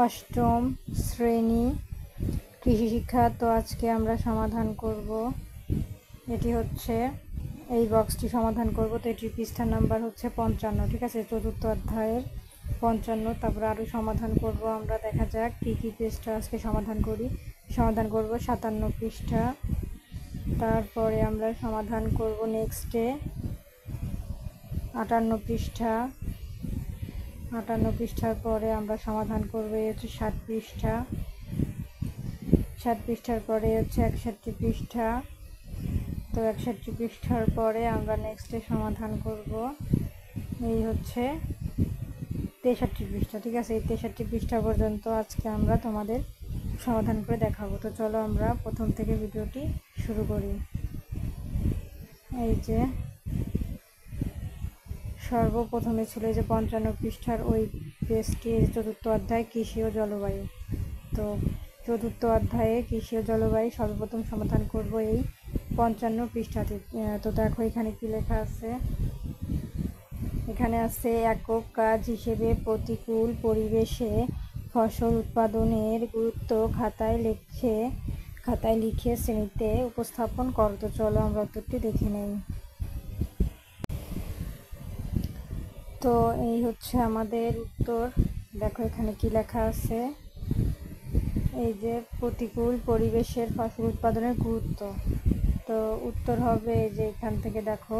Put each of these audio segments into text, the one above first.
অষ্টম শ্রেণী কৃষি শিক্ষা। তো আজকে আমরা সমাধান করব, এটি হচ্ছে এই বক্সটি সমাধান করব। তো এটির পৃষ্ঠা নাম্বার হচ্ছে 55, ঠিক আছে, চতুর্থ অধ্যায়ের 55। তারপরে আরও সমাধান করব আমরা। দেখা যাক কী কী পৃষ্ঠা আজকে সমাধান করব 57 পৃষ্ঠা। তারপরে আমরা সমাধান করব নেক্সটে 58 পৃষ্ঠা। 58 পৃষ্ঠার পরে আমরা সমাধান করব এই হচ্ছে 60 পৃষ্ঠা। 60 পৃষ্ঠার পরে হচ্ছে 61 পৃষ্ঠা। তো 61 পৃষ্ঠার পরে আমরা নেক্সটে সমাধান করব এই হচ্ছে 63 পৃষ্ঠা, ঠিক আছে। এই 63 পৃষ্ঠা পর্যন্ত আজকে আমরা তোমাদের সমাধান করে দেখাবো। তো চলো আমরা প্রথম থেকে ভিডিওটি শুরু করি। এই যে সর্বপ্রথমে ছিল এই যে 55 পৃষ্ঠার ওই পেজটি, চতুর্থ অধ্যায় কৃষি ও জলবায়ু। তো চতুর্থ অধ্যায়ে কৃষি ও জলবায়ু সর্বপ্রথম সমাধান করব এই 55 পৃষ্ঠাটি। তো দেখো এখানে কি লেখা আছে। এখানে আছে একক কাজ হিসেবে প্রতিকূল পরিবেশে ফসল উৎপাদনের গুরুত্ব খাতায় লিখে শ্রেণীতে উপস্থাপন করো। তো চলো আমরা উত্তরটি দেখে নেই। তো এই হচ্ছে আমাদের উত্তর। দেখো এখানে কি লেখা আছে, এই যে প্রতিকূল পরিবেশের ফসল উৎপাদনের গুরুত্ব। তো উত্তর হবে যে এখান থেকে দেখো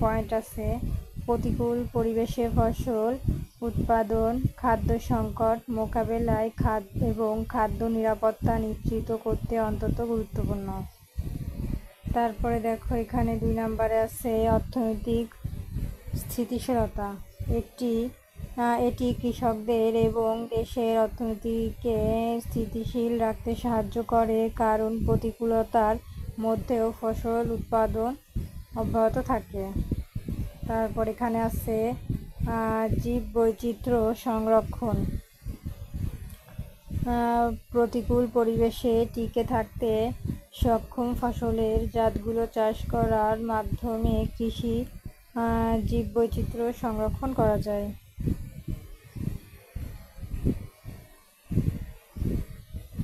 পয়েন্ট আছে, প্রতিকূল পরিবেশে ফসল উৎপাদন খাদ্য সংকট মোকাবেলায় খাদ্য নিরাপত্তা নিশ্চিত করতে অত্যন্ত গুরুত্বপূর্ণ। তারপরে দেখো এখানে 2 নম্বরে আছে অর্থনৈতিক স্থিতিশীলতা। এটি কৃষকদের এবং দেশের অর্থনীতিকে স্থিতিশীল রাখতে সাহায্য করে, কারণ প্রতিকূলতার মধ্যেও ফসল উৎপাদন অব্যাহত থাকে। তারপর এখানে আছে জীববৈচিত্র্য সংরক্ষণ। প্রতিকূল পরিবেশে টিকে থাকতে সক্ষম ফসলের জাতগুলো চাষ করার মাধ্যমে কৃষি জীববৈচিত্র্য সংরক্ষণ করা যায়।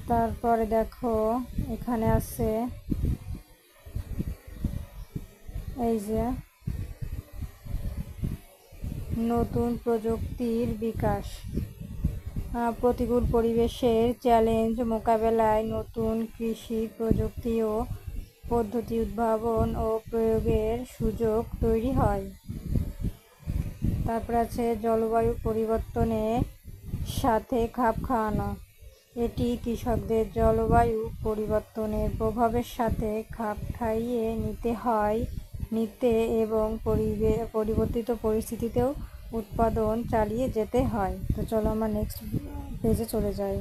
তারপরে দেখো এখানে আছে এই যে নতুন প্রযুক্তির বিকাশ। প্রতিকূল পরিবেশের চ্যালেঞ্জ মোকাবেলায় নতুন কৃষি প্রযুক্তি ও পদ্ধতি উদ্ভাবন ও প্রয়োগের সুযোগ তৈরি হয়। তারপর আছে জলবায়ু পরিবর্তনের সাথে খাপ খাওয়ানো। এটি কৃষকদের জলবায়ু পরিবর্তনের প্রভাবের সাথে খাপ খাইয়ে নিতে এবং পরিবর্তিত পরিস্থিতিতেও উৎপাদন চালিয়ে যেতে হয়। তো চলো আমরা নেক্সট পেজে চলে যাই।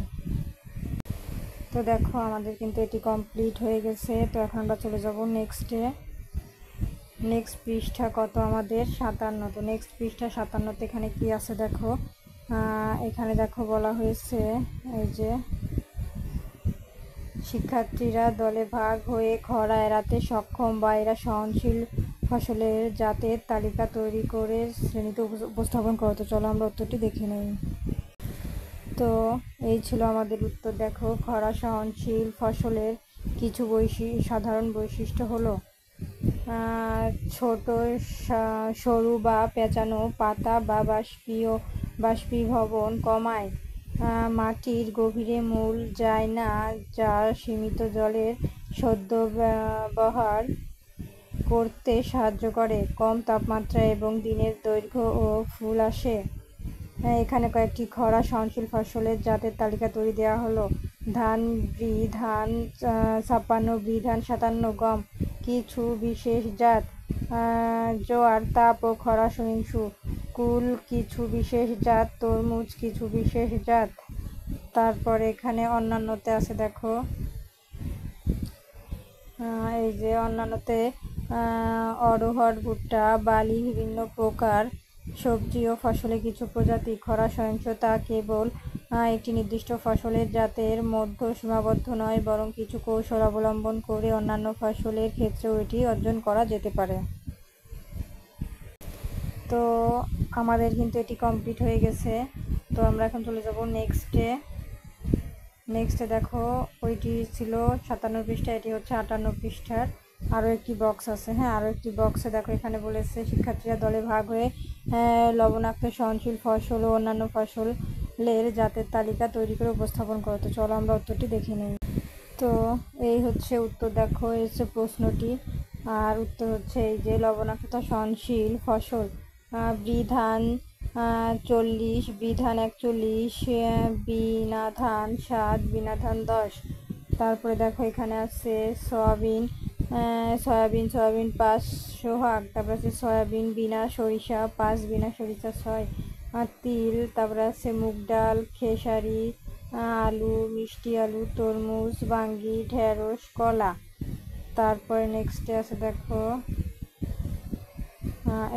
তো দেখো আমাদের কিন্তু এটি কমপ্লিট হয়ে গেছে। তো এখন আমরা চলে যাব নেক্সট পৃষ্ঠা কত আমাদের 57। তো নেক্সট পৃষ্ঠা 57 এখানে কি আছে দেখো। এখানে দেখো বলা হয়েছে এই যে শিক্ষার্থীরা দলে ভাগ হয়ে খরা এড়াতে সক্ষম বা এরা সহনশীল ফসলের জাতের তালিকা তৈরি করে শ্রেণীতে উপস্থাপন করো। তো চলো আমরা উত্তরটি দেখে নেই। তো এই ছিল আমাদের উত্তর। দেখো খরা সহনশীল ফসলের কিছু সাধারণ বৈশিষ্ট্য হলো ছোট সরু বা পেঁচানো পাতা বা বাষ্পীভবন কমায়, মাটির গভীরে মূল যায় না, যা সীমিত জলের সদ্ব্যবহার করতে সাহায্য করে, কম তাপমাত্রা এবং দিনের দৈর্ঘ্য ও ফুল আসে। এখানে কয়েকটি খরা সহনশীল ফসলের জাতের তালিকা তৈরি দেওয়া হলো। ধান, ধান 56, ধান 57, গম কিছু বিশেষ জাত, জোয়ার তাপ ও খরা সহিষ্ণু, কুল কিছু বিশেষ জাত, তরমুজ কিছু বিশেষ জাত। তারপরে এখানে অন্যান্যতে আছে দেখো এই যে অন্যান্যতে অড়হর, ভুট্টা, বালি, বিভিন্ন প্রকার সবজি ও ফসলের কিছু প্রজাতি। খরা সহিষ্ণুতা কেবল একটি নির্দিষ্ট ফসলের জাতের মধ্যে সীমাবদ্ধ নয়, বরং কিছু কৌশল অবলম্বন করে অন্যান্য ফসলের ক্ষেত্রেও এটি অর্জন করা যেতে পারে। তো আমাদের কিন্তু এটি কমপ্লিট হয়ে গেছে। তো আমরা এখন চলে যাব নেক্সটে দেখো ওইটি ছিল 57 পৃষ্ঠা, এটি হচ্ছে 58 পৃষ্ঠার আরও একটি বক্স আছে। হ্যাঁ, আরও একটি বক্সে দেখো এখানে বলেছে শিক্ষার্থীরা দলে ভাগ হয়ে লবণাক্ত সহনশীল ফসল ও অন্যান্য ফসলের জাতের তালিকা তৈরি করে উপস্থাপন করো। তো চলো আমরা উত্তরটি দেখে নিই। তো এই হচ্ছে উত্তর, দেখো এই হচ্ছে প্রশ্নটি, আর উত্তর হচ্ছে এই যে লবণাক্ততা সহনশীল ফসল বৃধান 40, বৃধান 41, বিনা ধান 7, বিনা ধান 10। তারপরে দেখো এখানে আছে সয়াবিন 5 সোহাগ, তারপরে আছে সয়াবিন বিনা সরিষা 5, বিনা সরিষা 6, আর তিল, তারপরে আছে মুগ ডাল, খেসারি, আলু, মিষ্টি আলু, তরমুজ, বাঙ্গি, ঢেঁড়স, কলা। তারপরে নেক্সটে আছে দেখো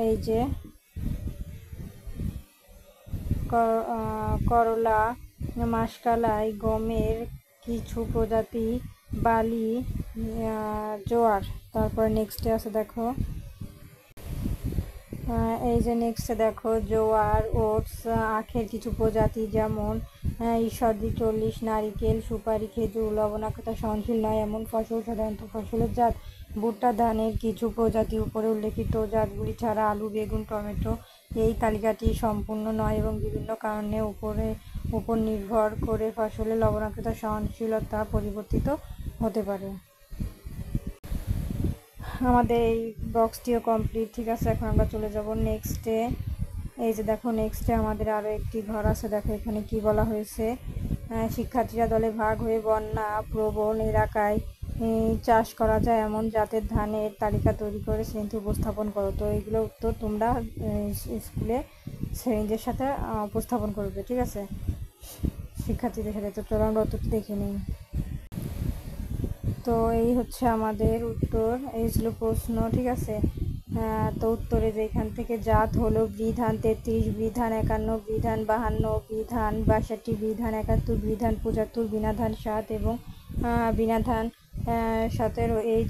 এই যে করলা, মাসকালাই, গমের কিছু প্রজাতি, বালি, জোয়ার। তারপরে নেক্সটে আছে দেখো এই যে নেক্সটে দেখো জোয়ার, ওটস, আখের কিছু প্রজাতি যেমন ঈশ্বরদী 40, নারিকেল, সুপারি, খেজুর। লবণাক্ততা সহনশীল নয় এমন ফসল সাধারণত ফসলের জাত। ভুট্টা, ধানের কিছু প্রজাতি। উপরে উল্লেখিত জাতগুলি ছাড়া আলু, বেগুন, টমেটো। এই তালিকাটি সম্পূর্ণ নয় এবং বিভিন্ন কারণে উপর নির্ভর করে ফসলের লবণাক্ততা সহনশীলতা পরিবর্তিত হতে পারে। আমাদের এই বক্সটিও কমপ্লিট। ঠিক আছে, এখন আমরা চলে যাব নেক্সটে। এই যে দেখো নেক্সটে আমাদের আরও একটি ঘর আছে। দেখো এখানে কি বলা হয়েছে, শিক্ষার্থীরা দলে ভাগ হয়ে বন্যা প্রবণ এলাকায় চাষ করা যায় এমন জাতের ধানের তালিকা তৈরি করে শ্রেণীতে উপস্থাপন করো। তো এইগুলো উত্তর তোমরা স্কুলে শ্রেণীদের সাথে উপস্থাপন করবে। ঠিক আছে, শিক্ষার্থীদের সাথে। তো চলো আমরা উত্তরটি দেখে নিই। তো এই হচ্ছে আমাদের উত্তর, এই ছিল প্রশ্ন। ঠিক আছে, তো উত্তরে যে এখান থেকে জাত হলো বৃধান 33, বৃধান 51, বৃধান 52, বৃধান 62, বৃধান 71, বৃধান 75, বিনা ধান 7 এবং বিনা ধান 17। এই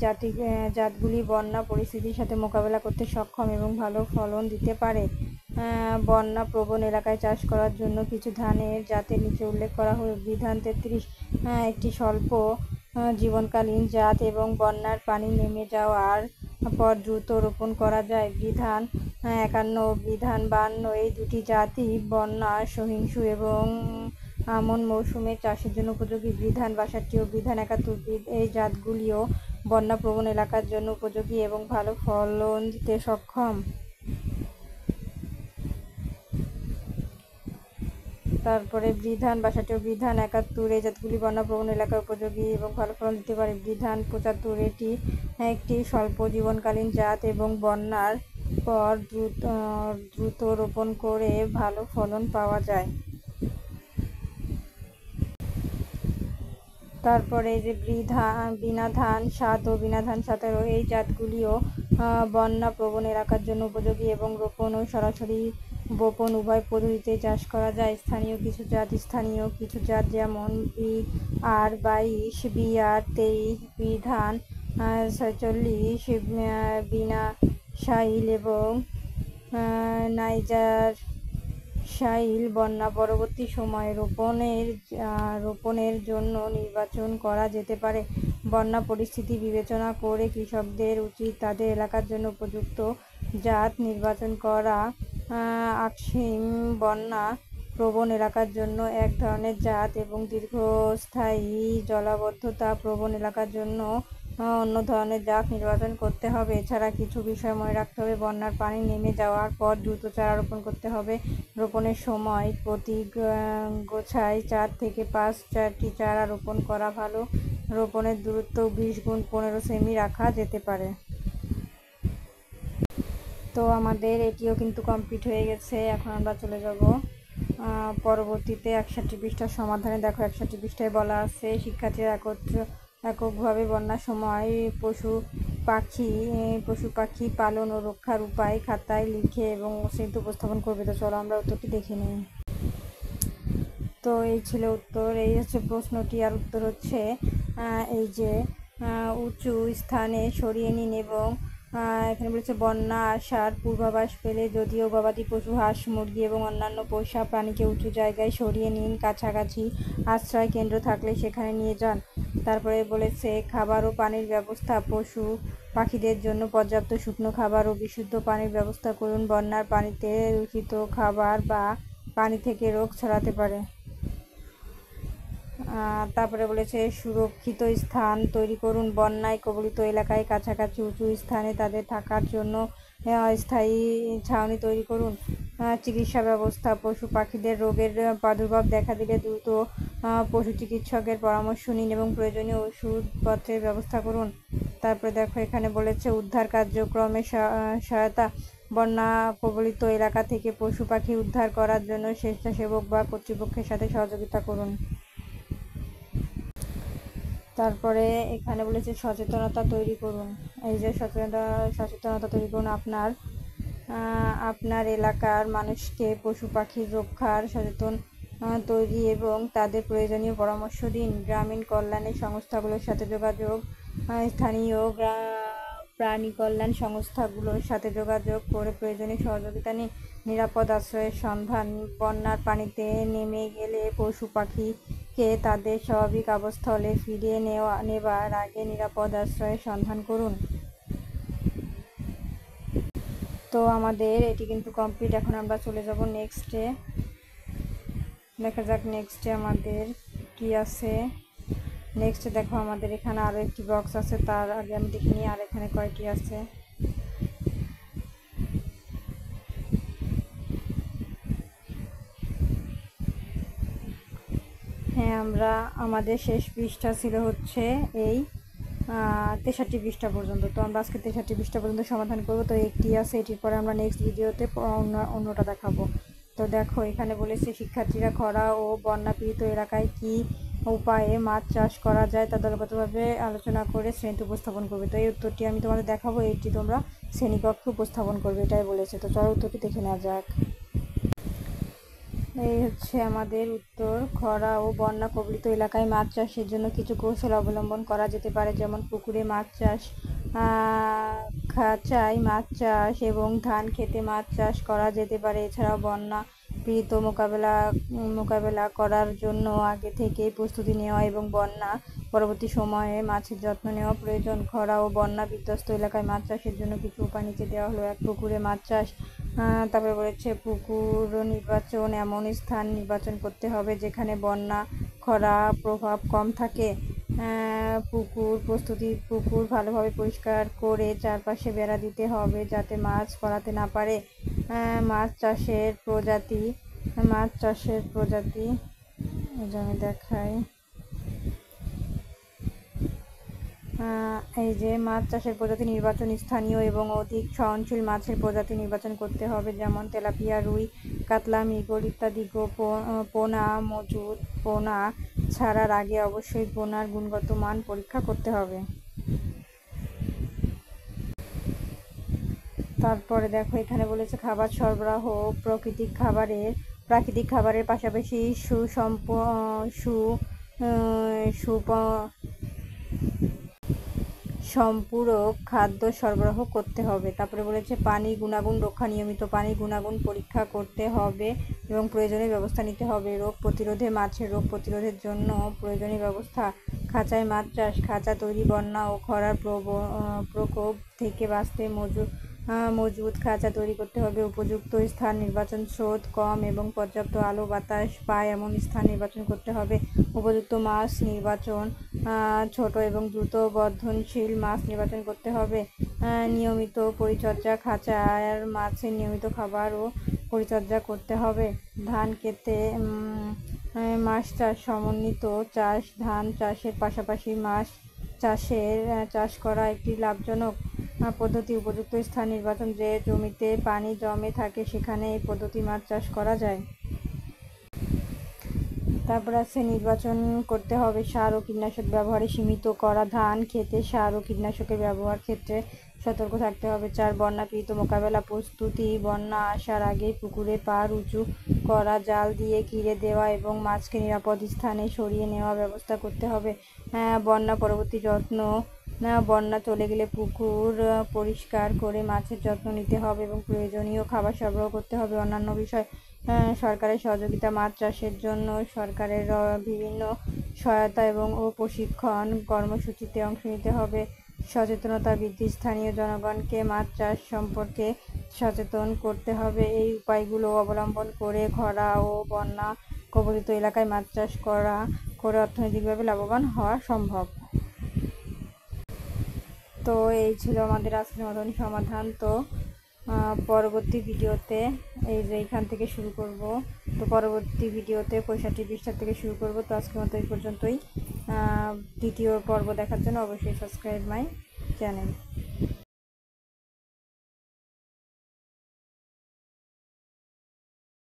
জাতগুলি বন্যা পরিস্থিতির সাথে মোকাবেলা করতে সক্ষম এবং ভালো ফলন দিতে পারে। বন্যা প্রবণ এলাকায় চাষ করার জন্য কিছু ধানের জাতের নিচে উল্লেখ করা হলো। বৃধান 33 একটি স্বল্প জীবনকালীন জাত এবং বন্যার পানি নেমে যাওয়ার পর দ্রুত রোপণ করা যায়। বৃধান 51 ও বৃধান 52 এই দুটি জাতই বন্যা সহিষ্ণু এবং আমন মৌসুমে চাষের জন্য উপযোগী। বৃধান 62 ও বৃধান 71 এই জাতগুলিও বন্যা প্রবণ এলাকার জন্য উপযোগী এবং ভালো ফলন দিতে সক্ষম। তারপরে বৃধান 62 ও বৃধান 71 এই জাতগুলি বন্যা প্রবণ এলাকায় উপযোগী এবং ভালো ফলন দিতে পারে। বৃধান 75 এটি একটি স্বল্প জীবনকালীন জাত এবং বন্যার পর দ্রুত রোপণ করে ভালো ফলন পাওয়া যায়। তারপরে যে বিনা ধান 7 ও বিনা ধান 17 এই জাতগুলিও বন্যা প্রবণ এলাকার জন্য উপযোগী এবং রোপণ ও সরাসরি বপন উভয় পদ্ধতিতে চাষ করা যায়। স্থানীয় কিছু জাত যেমন BR22, BR23, বৃধান 46, বিনা শাইল এবং নাইজার শাইল বন্যা পরবর্তী সময়ে রোপণের জন্য নির্বাচন করা যেতে পারে। বন্যা পরিস্থিতি বিবেচনা করে কৃষকদের উচিত তাদের এলাকার জন্য উপযুক্ত জাত নির্বাচন করা। আকসিম বন্যা প্রবণ এলাকার জন্য এক ধরনের জাত এবং দীর্ঘস্থায়ী জলাবদ্ধতা প্রবণ এলাকার জন্য অন্য ধরনের জাত নির্বাচন করতে হবে। এছাড়া কিছু বিষয় মনে রাখতে হবে। বন্যার পানি নেমে যাওয়ার পর দ্রুত চারা রোপণ করতে হবে। রোপণের সময় প্রতি গোছায় 4 থেকে 5টি চারা রোপণ করা ভালো। রোপণের দূরত্ব 20 × 15 সেমি রাখা যেতে পারে। তো আমাদের এটিও কিন্তু কমপ্লিট হয়ে গেছে। এখন আমরা চলে যাব পরবর্তীতে 61 পৃষ্ঠার সমাধানে। দেখো 61 পৃষ্ঠায় বলা আছে শিক্ষার্থীরা এককভাবে বন্যার সময় পশু পাখি পালন ও রক্ষার উপায় খাতায় লিখে এবং শ্রেণীতে উপস্থাপন করবে। তো চলো আমরা উত্তরটি দেখে নিই। তো এই ছিল উত্তর, এই হচ্ছে প্রশ্নটি, আর উত্তর হচ্ছে এই যে উঁচু স্থানে সরিয়ে নিন এবং এখানে বলেছে বন্যা আসার পূর্বাভাস পেলে যদিও গবাদি পশু, হাঁস, মুরগি এবং অন্যান্য পোষা প্রাণীকে উঁচু জায়গায় সরিয়ে নিন। কাছাকাছি আশ্রয় কেন্দ্র থাকলে সেখানে নিয়ে যান। তারপরে বলেছে খাবার ও পানির ব্যবস্থা, পশু পাখিদের জন্য পর্যাপ্ত শুকনো খাবার ও বিশুদ্ধ পানির ব্যবস্থা করুন। বন্যার পানিতে দূষিত খাবার বা পানি থেকে রোগ ছড়াতে পারে। তারপরে বলেছে সুরক্ষিত স্থান তৈরি করুন। বন্যায় কবলিত এলাকায় কাছাকাছি উঁচু স্থানে তাদের থাকার জন্য স্থায়ী ছাউনি তৈরি করুন। চিকিৎসা ব্যবস্থা, পশু পাখিদের রোগের প্রাদুর্ভাব দেখা দিলে দ্রুত পশু চিকিৎসকের পরামর্শ নিন এবং প্রয়োজনীয় ওষুধপত্রের ব্যবস্থা করুন। তারপরে দেখো এখানে বলেছে উদ্ধার কার্যক্রমে সহায়তা। বন্যা কবলিত এলাকা থেকে পশু পাখি উদ্ধার করার জন্য স্বেচ্ছাসেবক বা কর্তৃপক্ষের সাথে সহযোগিতা করুন। তারপরে এখানে বলেছে সচেতনতা তৈরি করুন। এই যে সচেতনতা তৈরি করুন, আপনার এলাকার মানুষকে পশু পাখির রক্ষার সচেতন তৈরি এবং তাদের প্রয়োজনীয় পরামর্শ দিন। গ্রামীণ কল্যাণের সংস্থাগুলোর সাথে যোগাযোগ, স্থানীয় প্রাণী কল্যাণ সংস্থাগুলোর সাথে যোগাযোগ করে প্রয়োজনীয় সহযোগিতা নিন। নিরাপদ আশ্রয়ের সন্ধান, বন্যার পানিতে নেমে গেলে পশু পাখিকে তাদের স্বাভাবিক আবাসস্থলে ফিরিয়ে নেবার আগে নিরাপদ আশ্রয়ের সন্ধান করুন। তো আমাদের এটি কিন্তু কমপ্লিট। এখন আমরা চলে যাব নেক্সটে। দেখা যাক নেক্সটে আমাদের কি আছে। নেক্সটে দেখো আমাদের এখানে আরও একটি বক্স আছে, তার আগে আমি দেখে নিই আর এখানে কয়টি আছে। হ্যাঁ, আমাদের শেষ পৃষ্ঠা ছিল হচ্ছে এই 63 পৃষ্ঠা পর্যন্ত। তো আমরা আজকে 63 পৃষ্ঠা পর্যন্ত সমাধান করব। তো একটি আছে, এটির পরে আমরা নেক্সট ভিডিওতে অন্যটা দেখাবো। তো দেখো এখানে বলেছে শিক্ষার্থীরা খরা ও বন্যাপীড়িত এলাকায় কি উপায়ে মাছ চাষ করা যায় তা দলগতভাবে আলোচনা করে শ্রেণীতে উপস্থাপন করবে। তো এই উত্তরটি আমি তোমাদের দেখাবো, এইটি তোমরা শ্রেণীকক্ষে উপস্থাপন করবে, এটাই বলেছে। তো চলো উত্তরটি দেখে নেওয়া যাক। এই হচ্ছে আমাদের উত্তর। খরা ও বন্যা কবলিত এলাকায় মাছ চাষের জন্য কিছু কৌশল অবলম্বন করা যেতে পারে, যেমন পুকুরে মাছ চাষ, খাঁচায় মাছ চাষ এবং ধান খেতে মাছ চাষ করা যেতে পারে। এছাড়াও বন্যা পীড়িত মোকাবেলা করার জন্য আগে থেকেই প্রস্তুতি নেওয়া এবং বন্যা পরবর্তী সময়ে মাছের যত্ন নেওয়া প্রয়োজন। খরা ও বন্যা বিধ্বস্ত এলাকায় মাছ চাষের জন্য কিছু উপায় নিচে দেওয়া হলো। 1, পুকুরে মাছ চাষ। তারপরে বলেছে পুকুর নির্বাচন, এমন স্থান নির্বাচন করতে হবে যেখানে বন্যা খরা প্রভাব কম থাকে। পুকুর ভালোভাবে পরিষ্কার করে চারপাশে বেড়া দিতে হবে যাতে মাছ পড়াতে না পারে। মাছ চাষের প্রজাতি আমি দেখাই। এই যে মাছ চাষের প্রজাতি নির্বাচন, স্থানীয় এবং অধিক সহনশীল মাছের প্রজাতি নির্বাচন করতে হবে, যেমন তেলাপিয়া, রুই, কাতলা, মৃগেল ইত্যাদি। পোনা ছাড়ার আগে অবশ্যই পোনার গুণগত মান পরীক্ষা করতে হবে। তারপরে দেখো এখানে বলেছে খাবার সরবরাহ, প্রাকৃতিক খাবারের পাশাপাশি সম্পূরক খাদ্য সরবরাহ করতে হবে। তারপরে বলেছে পানির গুণাগুণ রক্ষা, নিয়মিত পানির গুণাগুণ পরীক্ষা করতে হবে এবং প্রয়োজনীয় ব্যবস্থা নিতে হবে। মাছের রোগ প্রতিরোধের জন্য প্রয়োজনীয় ব্যবস্থা। খাঁচায় মাছ চাষ, খাঁচা তৈরি বন্যা ও খরার প্রকোপ থেকে বাঁচতে মজবুত খাঁচা তৈরি করতে হবে। উপযুক্ত স্থান নির্বাচন, স্রোত কম এবং পর্যাপ্ত আলো বাতাস পায় এমন স্থান নির্বাচন করতে হবে। উপযুক্ত মাছ নির্বাচন, ছোট এবং দ্রুত বর্ধনশীল মাছ নির্বাচন করতে হবে। নিয়মিত পরিচর্যা, খাঁচার মাছের নিয়মিত খাবার ও পরিচর্যা করতে হবে। ধান খেতে মাছ চাষ, সমন্বিত চাষ, ধান চাষের পাশাপাশি মাছ চাষ করা একটি লাভজনক পদ্ধতি। উপযুক্ত স্থান নির্বাচন, যে জমিতে পানি জমে থাকে সেখানে এই পদ্ধতি মাছ চাষ করা যায়। তারপর আছে নির্বাচন করতে হবে সার ও কীটনাশক ব্যবহারে সীমিত করা। ধান খেতে সার ও কীটনাশকের ব্যবহার ক্ষেত্রে সতর্ক থাকতে হবে। 4, বন্যা পীড়িত মোকাবেলা প্রস্তুতি। বন্যা আসার আগেই পুকুরে পাড় উঁচু করা, জাল দিয়ে ঘিরে দেওয়া এবং মাছকে নিরাপদ স্থানে সরিয়ে নেওয়ার ব্যবস্থা করতে হবে। বন্যা পরবর্তী যত্ন বন্যা চলে গেলে পুকুর পরিষ্কার করে মাছের যত্ন নিতে হবে এবং প্রয়োজনীয় খাবার সরবরাহ করতে হবে। অন্যান্য বিষয় সরকারের সহযোগিতা, মাছ চাষের জন্য সরকারের বিভিন্ন সহায়তা এবং প্রশিক্ষণ কর্মসূচিতে অংশ নিতে হবে। সচেতনতা বৃদ্ধি, স্থানীয় জনগণকে মাছ চাষ সম্পর্কে সচেতন করতে হবে। এই উপায়গুলো অবলম্বন করে খরা ও বন্যা কবলিত এলাকায় মাছ চাষ করে অর্থনৈতিকভাবে লাভবান হওয়া সম্ভব। তো এই ছিল আমাদের আজকের মতন সমাধান। তো পরবর্তী ভিডিওতে এইখান থেকে শুরু করব। তো পরবর্তী ভিডিওতে 65 পৃষ্ঠা থেকে শুরু করব। তো আজকের মতো এই পর্যন্তই। দ্বিতীয় পর্ব দেখার জন্য অবশ্যই সাবস্ক্রাইব মাই চ্যানেল।